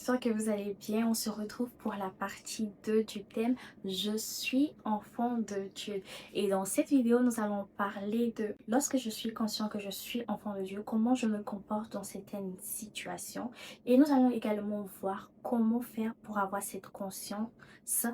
j'espère que vous allez bien. On se retrouve pour la partie 2 du thème Je suis enfant de Dieu. Et dans cette vidéo, nous allons parler de lorsque je suis conscient que je suis enfant de Dieu, comment je me comporte dans certaines situations. Et nous allons également voir comment faire pour avoir cette conscience.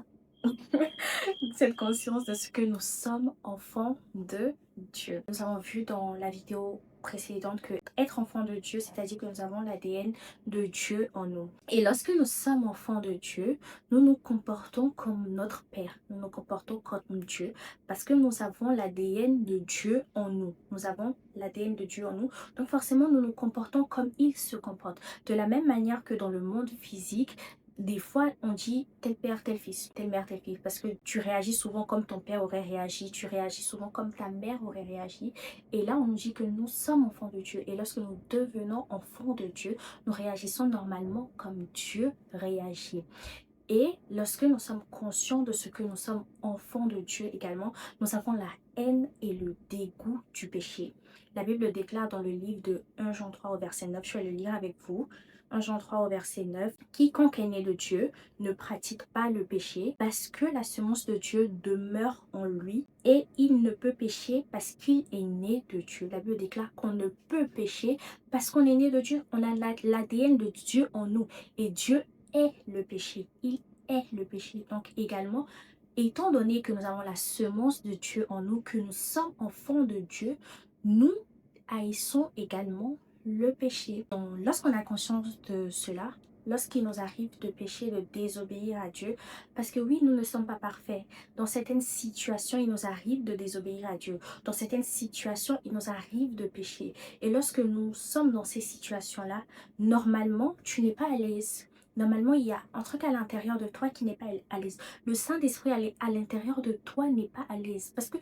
Cette conscience de ce que nous sommes enfants de Dieu. Nous avons vu dans la vidéo précédente que être enfant de Dieu, c'est-à-dire que nous avons l'ADN de Dieu en nous. Et lorsque nous sommes enfants de Dieu, nous nous comportons comme notre Père. Nous nous comportons comme Dieu parce que nous avons l'ADN de Dieu en nous. Nous avons l'ADN de Dieu en nous. Donc forcément, nous nous comportons comme il se comporte. De la même manière que dans le monde physique, des fois, on dit tel père, tel fils, telle mère, tel fils, parce que tu réagis souvent comme ton père aurait réagi, tu réagis souvent comme ta mère aurait réagi. Et là, on nous dit que nous sommes enfants de Dieu. Et lorsque nous devenons enfants de Dieu, nous réagissons normalement comme Dieu réagit. Et lorsque nous sommes conscients de ce que nous sommes enfants de Dieu également, nous avons la haine et le dégoût du péché. La Bible déclare dans le livre de 1 Jean 3 au verset 9, je vais le lire avec vous. 1 Jean 3 au verset 9, quiconque est né de Dieu ne pratique pas le péché parce que la semence de Dieu demeure en lui et il ne peut pécher parce qu'il est né de Dieu. La Bible déclare qu'on ne peut pécher parce qu'on est né de Dieu. On a l'ADN de Dieu en nous et Dieu est le péché. Il est le péché. Donc également, étant donné que nous avons la semence de Dieu en nous, que nous sommes enfants de Dieu, nous haïssons également le péché. Donc, lorsqu'on a conscience de cela, lorsqu'il nous arrive de pécher, de désobéir à Dieu, parce que oui, nous ne sommes pas parfaits. Dans certaines situations, il nous arrive de désobéir à Dieu. Dans certaines situations, il nous arrive de pécher. Et lorsque nous sommes dans ces situations-là, normalement, tu n'es pas à l'aise. Normalement, il y a un truc à l'intérieur de toi qui n'est pas à l'aise. Le Saint-Esprit à l'intérieur de toi n'est pas à l'aise. Parce que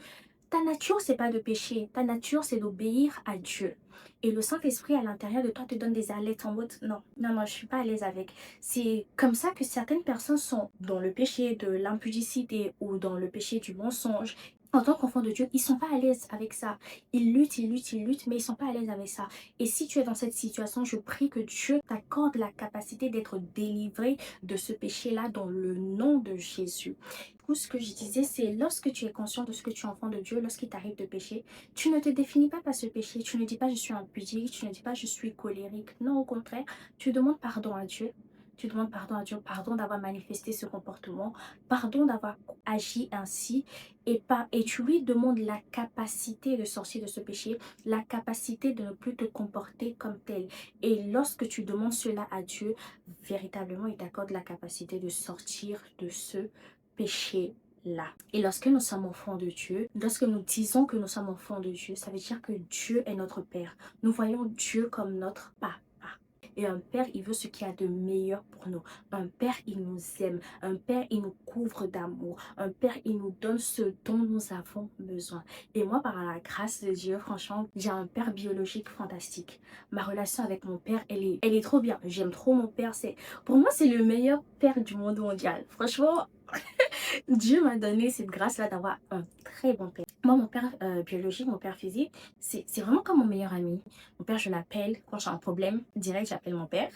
ta nature, c'est pas de pécher. Ta nature, c'est d'obéir à Dieu. Et le Saint-Esprit à l'intérieur de toi te donne des alertes en mode non, non, non, je suis pas à l'aise avec. C'est comme ça que certaines personnes sont dans le péché de l'impudicité ou dans le péché du mensonge. En tant qu'enfant de Dieu, ils sont pas à l'aise avec ça. Ils luttent, ils luttent, ils luttent, mais ils sont pas à l'aise avec ça. Et si tu es dans cette situation, je prie que Dieu t'accorde la capacité d'être délivré de ce péché-là dans le nom de Jésus. Du coup, ce que je disais, c'est lorsque tu es conscient de ce que tu es enfant de Dieu, lorsqu'il t'arrive de pécher, tu ne te définis pas par ce péché. Tu ne dis pas je suis impudique, tu ne dis pas je suis colérique. Non, au contraire, tu demandes pardon à Dieu. Tu demandes pardon à Dieu, pardon d'avoir manifesté ce comportement, pardon d'avoir agi ainsi, et tu lui demandes la capacité de sortir de ce péché, la capacité de ne plus te comporter comme tel. Et lorsque tu demandes cela à Dieu, véritablement, il t'accorde la capacité de sortir de ce péché-là. Et lorsque nous sommes enfants de Dieu, lorsque nous disons que nous sommes enfants de Dieu, ça veut dire que Dieu est notre Père. Nous voyons Dieu comme notre Papa. Et un père, il veut ce qu'il y a de meilleur pour nous. Un père, il nous aime. Un père, il nous couvre d'amour. Un père, il nous donne ce dont nous avons besoin. Et moi, par la grâce de Dieu, franchement, j'ai un père biologique fantastique. Ma relation avec mon père, elle est trop bien. J'aime trop mon père. Pour moi, c'est le meilleur père du monde mondial. Franchement, Dieu m'a donné cette grâce-là d'avoir un très bon père. Moi, mon père biologique, mon père physique, c'est vraiment comme mon meilleur ami. Mon père, je l'appelle quand j'ai un problème, direct, j'appelle mon père.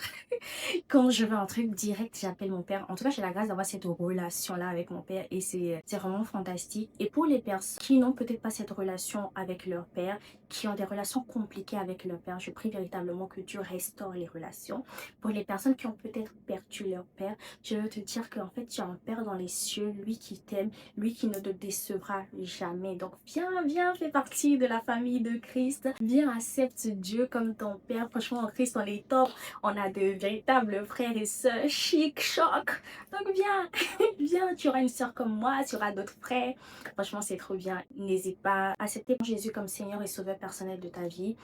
Quand je veux un truc direct, j'appelle mon père. En tout cas, j'ai la grâce d'avoir cette relation-là avec mon père et c'est vraiment fantastique. Et pour les personnes qui n'ont peut-être pas cette relation avec leur père, qui ont des relations compliquées avec leur père, je prie véritablement que Dieu restaure les relations. Pour les personnes qui ont peut-être perdu leur père, je veux te dire qu'en fait, tu as un père dans les cieux, lui qui t'aime, lui qui ne te décevra jamais. Donc, viens, viens, fais partie de la famille de Christ. Viens, accepte Dieu comme ton père. Franchement, en Christ, on est top. On a de véritables frères et sœurs chic, choc. Donc viens, viens, tu auras une sœur comme moi, tu auras d'autres frères. Franchement, c'est trop bien. N'hésite pas à accepter Jésus comme Seigneur et Sauveur personnel de ta vie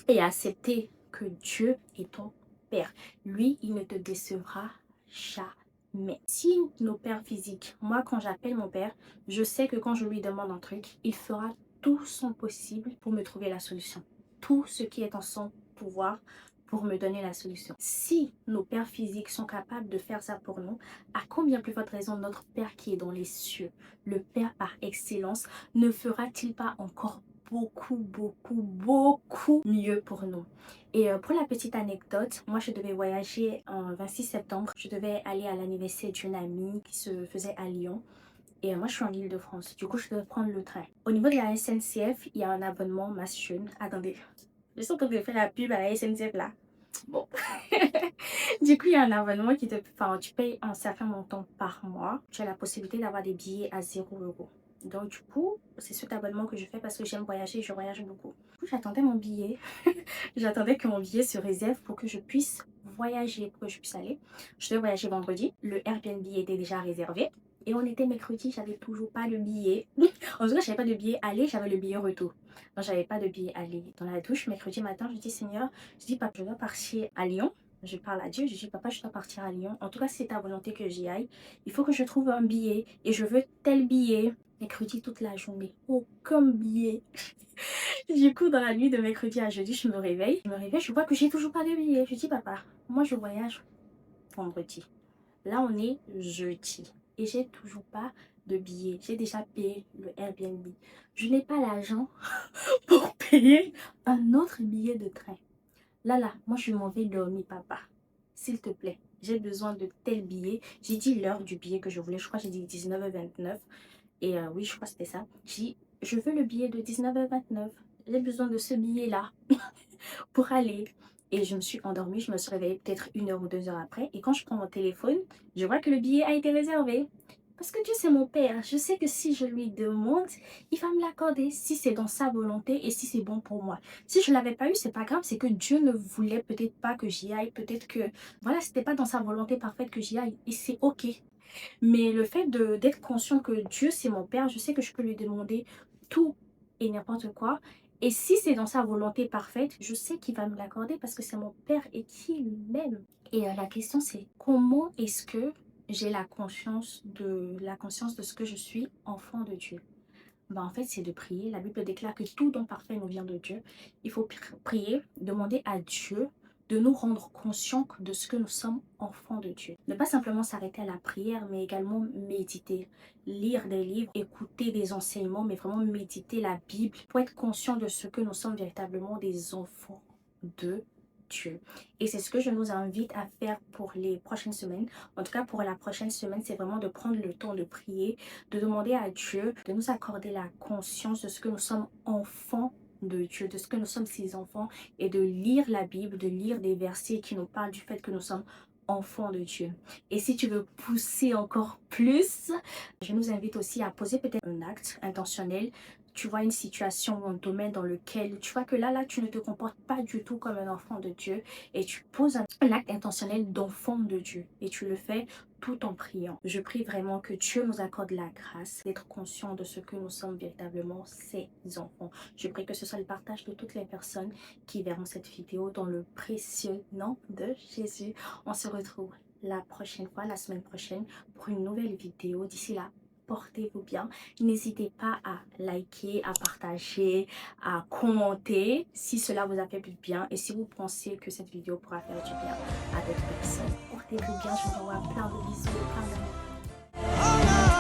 et à accepter que Dieu est ton Père. Lui, il ne te décevra jamais. Si nos pères physiques, moi quand j'appelle mon père, je sais que quand je lui demande un truc, il fera tout son possible pour me trouver la solution. Tout ce qui est en son pouvoir pour me donner la solution. Si nos pères physiques sont capables de faire ça pour nous, à combien plus forte raison notre Père qui est dans les cieux, le Père par excellence, ne fera-t-il pas encore beaucoup mieux pour nous. Et pour la petite anecdote, moi je devais voyager en 26 septembre. Je devais aller à l'anniversaire d'une amie qui se faisait à Lyon. Et moi je suis en Île-de-France. Du coup, je devais prendre le train. Au niveau de la SNCF, il y a un abonnement Mass Jeune. Attendez, je suis en train de faire la pub à la SNCF là. Bon. Du coup, il y a un abonnement qui te... Enfin, tu payes un certain montant par mois. Tu as la possibilité d'avoir des billets à 0 €. Donc, du coup, c'est cet abonnement que je fais parce que j'aime voyager et je voyage beaucoup. Du coup, j'attendais mon billet. J'attendais que mon billet se réserve pour que je puisse voyager, pour que je puisse aller. Je devais voyager vendredi. Le Airbnb était déjà réservé. Et on était mercredi, j'avais toujours pas le billet. En tout cas, j'avais pas de billet aller, j'avais le billet retour. Donc, j'avais pas de billet aller. Dans la douche, mercredi matin, je dis Seigneur, je dis papa, je dois partir à Lyon. Je parle à Dieu, je dis papa, je dois partir à Lyon. En tout cas, si c'est ta volonté que j'y aille, il faut que je trouve un billet et je veux tel billet. Mercredi toute la journée, aucun billet. Du coup, dans la nuit de mercredi à jeudi, je me réveille. Je vois que j'ai toujours pas de billet. Je dis papa, moi je voyage vendredi. Là, on est jeudi et j'ai toujours pas de billet. J'ai déjà payé le Airbnb. Je n'ai pas l'argent pour payer un autre billet de train. Là, moi, je m'en vais dormir, papa. S'il te plaît, j'ai besoin de tel billet. J'ai dit l'heure du billet que je voulais. Je crois que j'ai dit 19h29. Et oui, je crois que c'était ça. J'ai dit, je veux le billet de 19h29. J'ai besoin de ce billet-là pour aller. Et je me suis endormie. Je me suis réveillée peut-être 1 heure ou 2 heures après. Et quand je prends mon téléphone, je vois que le billet a été réservé. Parce que Dieu, c'est mon Père. Je sais que si je lui demande, il va me l'accorder si c'est dans sa volonté et si c'est bon pour moi. Si je ne l'avais pas eu, c'est pas grave. C'est que Dieu ne voulait peut-être pas que j'y aille. Peut-être que, voilà, c'était pas dans sa volonté parfaite que j'y aille. Et c'est OK. Mais le fait d'être conscient que Dieu, c'est mon Père, je sais que je peux lui demander tout et n'importe quoi. Et si c'est dans sa volonté parfaite, je sais qu'il va me l'accorder parce que c'est mon Père et qu'il m'aime. Et la question, c'est comment est-ce que j'ai la conscience de ce que je suis enfant de Dieu? Ben, en fait, c'est de prier. La Bible déclare que tout don parfait nous vient de Dieu. Il faut prier, demander à Dieu de nous rendre conscients de ce que nous sommes enfants de Dieu. Ne pas simplement s'arrêter à la prière, mais également méditer, lire des livres, écouter des enseignements, mais vraiment méditer la Bible pour être conscient de ce que nous sommes véritablement des enfants de Dieu. Et c'est ce que je nous invite à faire pour les prochaines semaines. En tout cas, pour la prochaine semaine, c'est vraiment de prendre le temps de prier, de demander à Dieu de nous accorder la conscience de ce que nous sommes enfants de Dieu, de ce que nous sommes ses enfants et de lire la Bible, de lire des versets qui nous parlent du fait que nous sommes enfants de Dieu. Et si tu veux pousser encore plus, je nous invite aussi à poser peut-être un acte intentionnel. Tu vois une situation ou un domaine dans lequel tu vois que là, tu ne te comportes pas du tout comme un enfant de Dieu et tu poses un acte intentionnel d'enfant de Dieu et tu le fais tout en priant. Je prie vraiment que Dieu nous accorde la grâce d'être conscient de ce que nous sommes véritablement, ses enfants. Je prie que ce soit le partage de toutes les personnes qui verront cette vidéo dans le précieux nom de Jésus. On se retrouve la prochaine fois, la semaine prochaine, pour une nouvelle vidéo. D'ici là, portez-vous bien. N'hésitez pas à liker, à partager, à commenter si cela vous a fait du bien et si vous pensez que cette vidéo pourra faire du bien à d'autres personnes. Portez-vous bien, je vous envoie plein de bisous et plein d'amour.